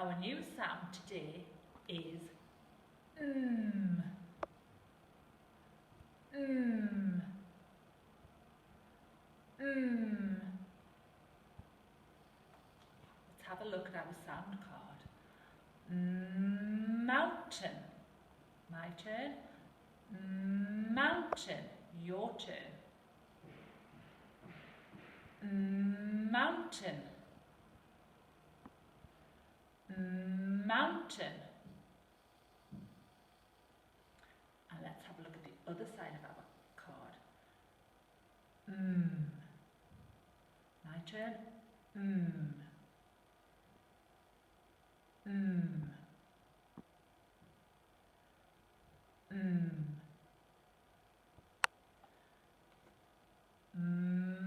Our new sound today is mm. Mm. Mm. Let's have a look at our sound card. Mountain. My turn. Mountain. Your turn. Mountain. Mountain. And let's have a look at the other side of our card. My turn.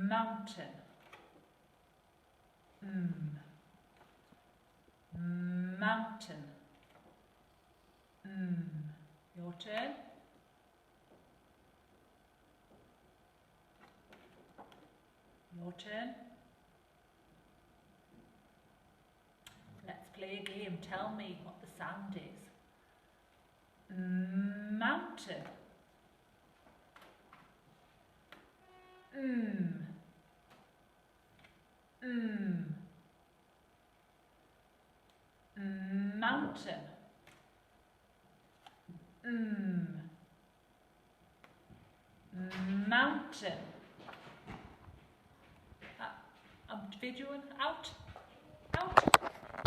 Mountain. Mountain. Your turn. Your turn. Let's play a game. Tell me what the sound is. Mountain. Mountain. Mountain. I'm videoing out.